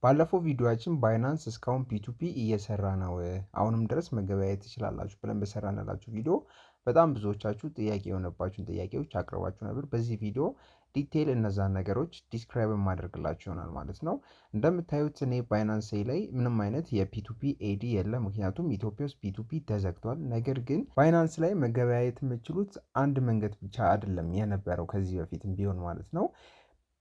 ባለፈው ቪዲዮአችን ባይናንስ እስካሁን ፒቱፒ እየሰራ ነው፣ አሁንም ድረስ መገበያየት ትችላላችሁ ብለን በሰራንላችሁ ቪዲዮ በጣም ብዙዎቻችሁ ጥያቄ የሆነባችሁን ጥያቄዎች አቅርባችሁ ነበር። በዚህ ቪዲዮ ዲቴይል እነዛን ነገሮች ዲስክራይብ የማደርግላችሁ ይሆናል ማለት ነው። እንደምታዩት እኔ ባይናንስ ላይ ምንም አይነት የፒቱፒ ኤዲ የለም፣ ምክንያቱም ኢትዮጵያ ውስጥ ፒቱፒ ተዘግቷል። ነገር ግን ባይናንስ ላይ መገበያየት የምችሉት አንድ መንገድ ብቻ አይደለም የነበረው ከዚህ በፊትም ቢሆን ማለት ነው።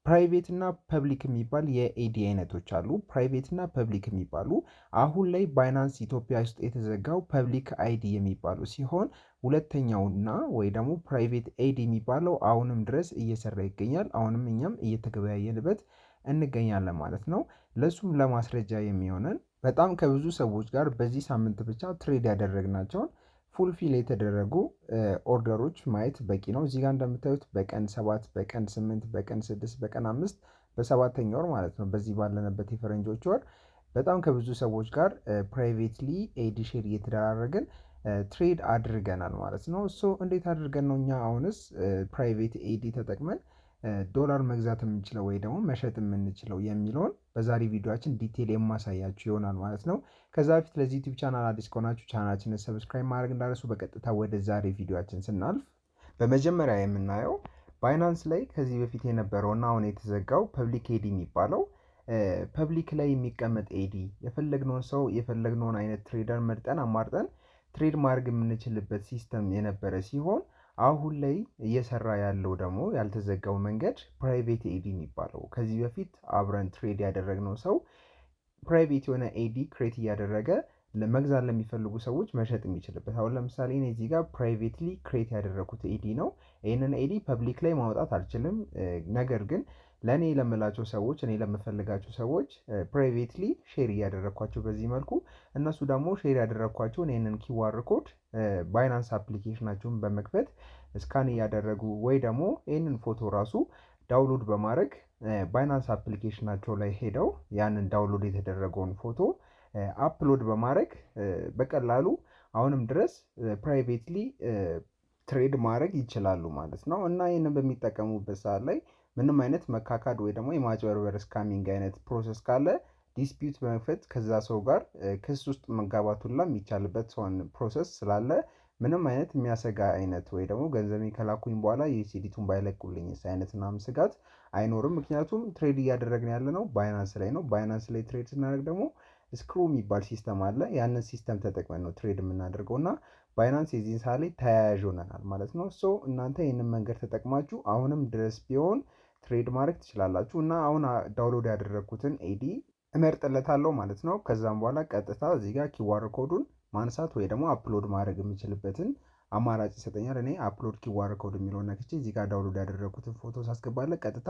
ፕራይቬት እና ፐብሊክ የሚባል የኤዲ አይነቶች አሉ። ፕራይቬት እና ፐብሊክ የሚባሉ አሁን ላይ ባይናንስ ኢትዮጵያ ውስጥ የተዘጋው ፐብሊክ አይዲ የሚባሉ ሲሆን ሁለተኛውና ወይ ደግሞ ፕራይቬት ኤዲ የሚባለው አሁንም ድረስ እየሰራ ይገኛል። አሁንም እኛም እየተገበያየንበት እንገኛለን ማለት ነው። ለሱም ለማስረጃ የሚሆነን በጣም ከብዙ ሰዎች ጋር በዚህ ሳምንት ብቻ ትሬድ ያደረግናቸውን ፉልፊል የተደረጉ ኦርደሮች ማየት በቂ ነው። እዚህ ጋር እንደምታዩት በቀን 7 በቀን 8 በቀን 6 በቀን 5 በሰባተኛ ወር ማለት ነው፣ በዚህ ባለንበት የፈረንጆች ወር በጣም ከብዙ ሰዎች ጋር ፕራይቬትሊ ኤዲ ሼር እየተደራረግን ትሬድ አድርገናል ማለት ነው። ሶ እንዴት አድርገን ነው እኛ አሁንስ ፕራይቬት ኤዲ ተጠቅመን ዶላር መግዛት የምንችለው ወይ ደግሞ መሸጥ የምንችለው የሚለውን በዛሬ ቪዲዮአችን ዲቴል የማሳያችሁ ይሆናል ማለት ነው። ከዛ በፊት ለዚህ ዩቲዩብ ቻናል አዲስ ከሆናችሁ ቻናላችንን ሰብስክራይብ ማድረግ እንዳትረሱ። በቀጥታ ወደ ዛሬ ቪዲዮአችን ስናልፍ በመጀመሪያ የምናየው ባይናንስ ላይ ከዚህ በፊት የነበረውና አሁን የተዘጋው ፐብሊክ ኤዲ የሚባለው ፐብሊክ ላይ የሚቀመጥ ኤዲ የፈለግነውን ሰው የፈለግነውን አይነት ትሬደር መርጠን አማርጠን ትሬድ ማድረግ የምንችልበት ሲስተም የነበረ ሲሆን አሁን ላይ እየሰራ ያለው ደግሞ ያልተዘጋው መንገድ ፕራይቬት ኤዲ የሚባለው ከዚህ በፊት አብረን ትሬድ ያደረግነው ሰው ፕራይቬት የሆነ ኤዲ ክሬት እያደረገ ለመግዛት ለሚፈልጉ ሰዎች መሸጥ የሚችልበት። አሁን ለምሳሌ እኔ እዚህ ጋር ፕራይቬትሊ ክሬት ያደረኩት ኤዲ ነው። ይህንን ኤዲ ፐብሊክ ላይ ማውጣት አልችልም። ነገር ግን ለእኔ ለምላቸው ሰዎች እኔ ለምፈልጋቸው ሰዎች ፕራይቬትሊ ሼር እያደረግኳቸው በዚህ መልኩ እነሱ ደግሞ ሼር ያደረግኳቸውን ይህንን ኪዋር ኮድ ባይናንስ አፕሊኬሽናቸውን በመክፈት ስካን እያደረጉ ወይ ደግሞ ይህንን ፎቶ ራሱ ዳውንሎድ በማድረግ ባይናንስ አፕሊኬሽናቸው ላይ ሄደው ያንን ዳውንሎድ የተደረገውን ፎቶ አፕሎድ በማድረግ በቀላሉ አሁንም ድረስ ፕራይቬትሊ ትሬድ ማድረግ ይችላሉ ማለት ነው። እና ይህንን በሚጠቀሙበት ሰዓት ላይ ምንም አይነት መካካድ ወይ ደግሞ የማጭበርበር ስካሚንግ አይነት ፕሮሰስ ካለ ዲስፒዩት በመክፈት ከዛ ሰው ጋር ክስ ውስጥ መጋባቱላ የሚቻልበት ሰውን ፕሮሰስ ስላለ ምንም አይነት የሚያሰጋ አይነት ወይ ደግሞ ገንዘቤን ከላኩኝ በኋላ ዩኤስዲቲውን ባይለቁልኝ አይነት ምናምን ስጋት አይኖርም። ምክንያቱም ትሬድ እያደረግን ያለ ነው ባይናንስ ላይ ነው። ባይናንስ ላይ ትሬድ ስናደርግ ደግሞ ስክሩ የሚባል ሲስተም አለ። ያንን ሲስተም ተጠቅመን ነው ትሬድ የምናደርገው እና ባይናንስ የዚህን ሰዓት ላይ ተያያዥ ሆነናል ማለት ነው። ሶ እናንተ ይህንን መንገድ ተጠቅማችሁ አሁንም ድረስ ቢሆን ትሬድ ማድረግ ትችላላችሁ። እና አሁን ዳውንሎድ ያደረግኩትን ኤዲ እመርጥለታለሁ ማለት ነው። ከዛም በኋላ ቀጥታ እዚህ ጋር ኪዋር ኮዱን ማንሳት ወይ ደግሞ አፕሎድ ማድረግ የምችልበትን አማራጭ ይሰጠኛል። እኔ አፕሎድ ኪዋር ኮድ የሚለውን ነክቼ እዚህ ጋር ዳውንሎድ ያደረግኩትን ፎቶ ሳስገባለት ቀጥታ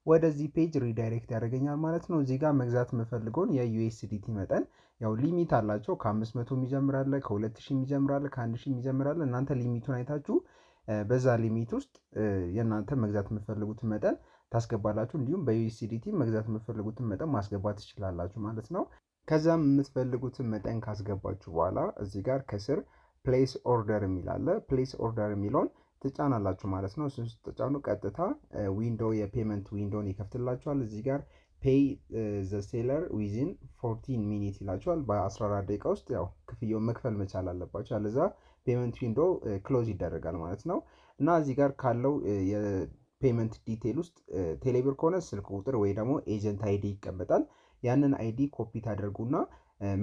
ወደዚህ ፔጅ ሪዳይሬክት ያደርገኛል ማለት ነው። እዚህ ጋር መግዛት የምፈልገውን የዩኤስዲቲ መጠን ያው ሊሚት አላቸው። ከ500 የሚጀምራለ፣ ከ2000 የሚጀምራለ፣ ከ1000 የሚጀምራለ። እናንተ ሊሚቱን አይታችሁ በዛ ሊሚት ውስጥ የእናንተ መግዛት የምፈልጉትን መጠን ታስገባላችሁ። እንዲሁም በዩኤስዲቲ መግዛት የምፈልጉትን መጠን ማስገባት ትችላላችሁ ማለት ነው። ከዛም የምትፈልጉትን መጠን ካስገባችሁ በኋላ እዚህ ጋር ከስር ፕሌስ ኦርደር የሚል አለ። ፕሌስ ኦርደር የሚለውን ትጫናላችሁ ማለት ነው። እሱን ስትጫኑ ቀጥታ ዊንዶ የፔመንት ዊንዶን ይከፍትላችኋል። እዚህ ጋር ፔይ ዘ ሴለር ዊዝን 14 ሚኒት ይላችኋል። በ14 ደቂቃ ውስጥ ያው ክፍያውን መክፈል መቻል አለባቸው፣ አለዛ ፔመንት ዊንዶ ክሎዝ ይደረጋል ማለት ነው። እና እዚህ ጋር ካለው የፔመንት ዲቴል ውስጥ ቴሌብር ከሆነ ስልክ ቁጥር ወይ ደግሞ ኤጀንት አይዲ ይቀመጣል። ያንን አይዲ ኮፒ ታደርጉና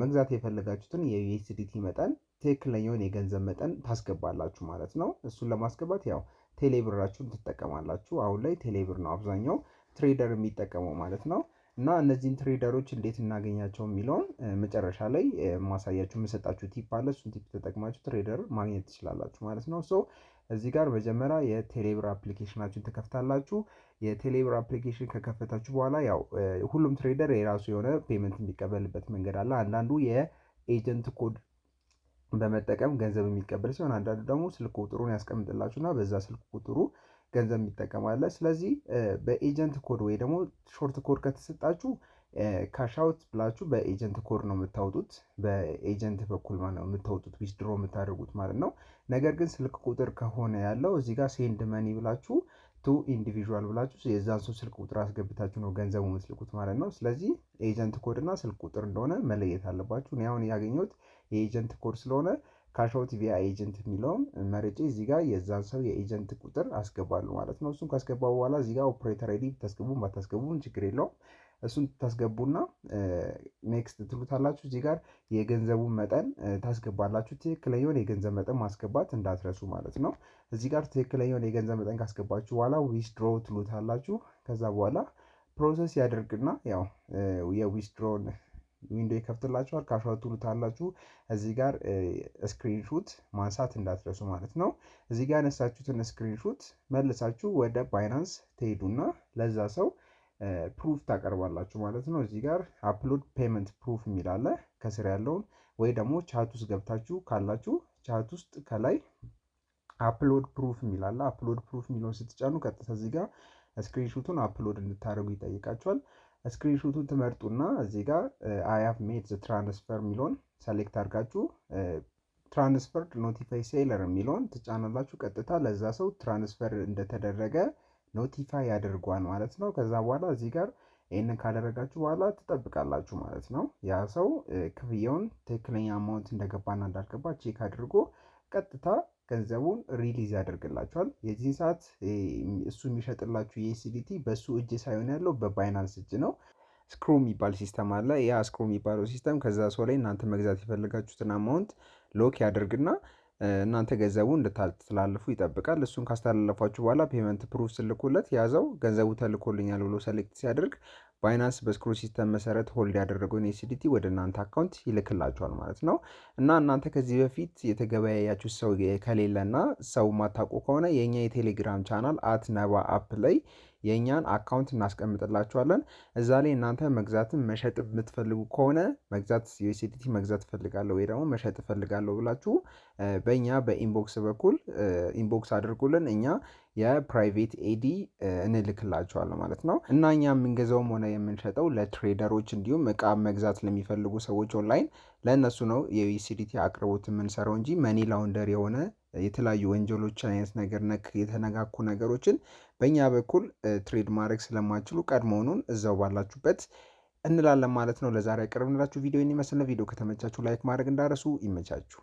መግዛት የፈለጋችሁትን የዩኤስዲቲ መጠን ትክክለኛውን የገንዘብ መጠን ታስገባላችሁ ማለት ነው። እሱን ለማስገባት ያው ቴሌብራችሁን ትጠቀማላችሁ። አሁን ላይ ቴሌብር ነው አብዛኛው ትሬደር የሚጠቀመው ማለት ነው። እና እነዚህን ትሬደሮች እንዴት እናገኛቸው የሚለውን መጨረሻ ላይ ማሳያችሁ የምሰጣችሁ ቲፕ አለ። እሱን ቲፕ ተጠቅማችሁ ትሬደር ማግኘት ትችላላችሁ ማለት ነው። ሶ እዚህ ጋር መጀመሪያ የቴሌብር አፕሊኬሽናችሁን ትከፍታላችሁ። የቴሌብር አፕሊኬሽን ከከፈታችሁ በኋላ ያው ሁሉም ትሬደር የራሱ የሆነ ፔመንት የሚቀበልበት መንገድ አለ። አንዳንዱ የኤጀንት ኮድ በመጠቀም ገንዘብ የሚቀበል ሲሆን፣ አንዳንዱ ደግሞ ስልክ ቁጥሩን ያስቀምጥላችሁና በዛ ስልክ ቁጥሩ ገንዘብ የሚጠቀማለ። ስለዚህ በኤጀንት ኮድ ወይ ደግሞ ሾርት ኮድ ከተሰጣችሁ ካሻውት ብላችሁ በኤጀንት ኮድ ነው የምታወጡት፣ በኤጀንት በኩል ማለት ነው የምታወጡት ዊዝድሮ የምታደርጉት ማለት ነው። ነገር ግን ስልክ ቁጥር ከሆነ ያለው እዚህ ጋር ሴንድ መኒ ብላችሁ ቱ ኢንዲቪዥዋል ብላችሁ የዛን ሰው ስልክ ቁጥር አስገብታችሁ ነው ገንዘቡ የምትልኩት ማለት ነው። ስለዚህ ኤጀንት ኮድ እና ስልክ ቁጥር እንደሆነ መለየት አለባችሁ። እኔ አሁን ያገኘሁት የኤጀንት ኮድ ስለሆነ ካሽአውት ቪያ ኤጀንት የሚለውን መርጬ እዚህ ጋር የዛን ሰው የኤጀንት ቁጥር አስገባሉ ማለት ነው። እሱን ካስገባ በኋላ እዚህ ጋር ኦፕሬተር አይዲ ብታስገቡም ባታስገቡም ችግር የለውም። እሱን ታስገቡና ኔክስት ትሉታላችሁ። እዚህ ጋር የገንዘቡን መጠን ታስገባላችሁ። ትክክለኛውን የገንዘብ መጠን ማስገባት እንዳትረሱ ማለት ነው። እዚህ ጋር ትክክለኛውን የገንዘብ መጠን ካስገባችሁ በኋላ ዊዝድሮ ትሉታላችሁ። ከዛ በኋላ ፕሮሰስ ያደርግና ያው የዊዝድሮን ዊንዶ ይከፍትላችኋል። ካሽአውት ትሉታላችሁ። እዚህ ጋር ስክሪንሹት ማንሳት እንዳትረሱ ማለት ነው። እዚህ ጋር ያነሳችሁትን ስክሪንሹት መልሳችሁ ወደ ባይናንስ ትሄዱና ለዛ ሰው ፕሩፍ ታቀርባላችሁ ማለት ነው። እዚህ ጋር አፕሎድ ፔመንት ፕሩፍ የሚል አለ ከስር ያለውን፣ ወይ ደግሞ ቻት ውስጥ ገብታችሁ ካላችሁ ቻት ውስጥ ከላይ አፕሎድ ፕሩፍ የሚል አለ። አፕሎድ ፕሩፍ የሚለውን ስትጫኑ ቀጥታ እዚህ ጋር ስክሪንሹቱን አፕሎድ እንድታደርጉ ይጠይቃችኋል። ስክሪንሹቱን ትመርጡና እዚህ ጋር አይ ሃቭ ሜድ ዘ ትራንስፈር የሚለውን ሰሌክት አድርጋችሁ ትራንስፈርድ ኖቲፋይ ሴለር የሚለውን ትጫናላችሁ። ቀጥታ ለዛ ሰው ትራንስፈር እንደተደረገ ኖቲፋይ ያደርጓል ማለት ነው። ከዛ በኋላ እዚህ ጋር ይህንን ካደረጋችሁ በኋላ ትጠብቃላችሁ ማለት ነው። ያ ሰው ክፍያውን ትክክለኛ አማውንት እንደገባና እንዳልገባ ቼክ አድርጎ ቀጥታ ገንዘቡን ሪሊዝ ያደርግላችኋል። የዚህን ሰዓት እሱ የሚሸጥላችሁ የዩኤስዲቲ በእሱ እጅ ሳይሆን ያለው በባይናንስ እጅ ነው። ስክሩ የሚባል ሲስተም አለ። ያ ስክሩ የሚባለው ሲስተም ከዛ ሰው ላይ እናንተ መግዛት የፈለጋችሁትን አማውንት ሎክ ያደርግና እናንተ ገንዘቡ እንድታስተላልፉ ይጠብቃል። እሱን ካስተላለፋችሁ በኋላ ፔመንት ፕሩፍ ስልኩለት ያዘው ገንዘቡ ተልኮልኛል ብሎ ሰሌክት ሲያደርግ ባይናንስ በስክሩ ሲስተም መሰረት ሆልድ ያደረገውን ዩኤስዲቲ ወደ እናንተ አካውንት ይልክላችኋል ማለት ነው። እና እናንተ ከዚህ በፊት የተገበያያችሁ ሰው ከሌለና ሰው ማታውቁ ከሆነ የእኛ የቴሌግራም ቻናል @ነባ አፕ ላይ የእኛን አካውንት እናስቀምጥላችኋለን። እዛ ላይ እናንተ መግዛትን መሸጥ የምትፈልጉ ከሆነ መግዛት ዩኤስዲቲ መግዛት እፈልጋለሁ ወይ ደግሞ መሸጥ እፈልጋለሁ ብላችሁ በእኛ በኢንቦክስ በኩል ኢንቦክስ አድርጉልን። እኛ የፕራይቬት ኤዲ እንልክላቸዋለን ማለት ነው። እና እኛ የምንገዛውም ሆነ የምንሸጠው ለትሬደሮች እንዲሁም እቃ መግዛት ለሚፈልጉ ሰዎች ኦንላይን ለእነሱ ነው የዩኤስዲቲ አቅርቦት የምንሰራው እንጂ መኒ ላውንደር የሆነ የተለያዩ ወንጀሎችን አይነት ነገር ነክ የተነካኩ ነገሮችን በእኛ በኩል ትሬድ ማድረግ ስለማችሉ ቀድሞውኑን እዛው ባላችሁበት እንላለን ማለት ነው። ለዛሬ ያቀረብንላችሁ ቪዲዮ ይመስል ነው። ቪዲዮ ከተመቻችሁ ላይክ ማድረግ እንዳረሱ። ይመቻችሁ።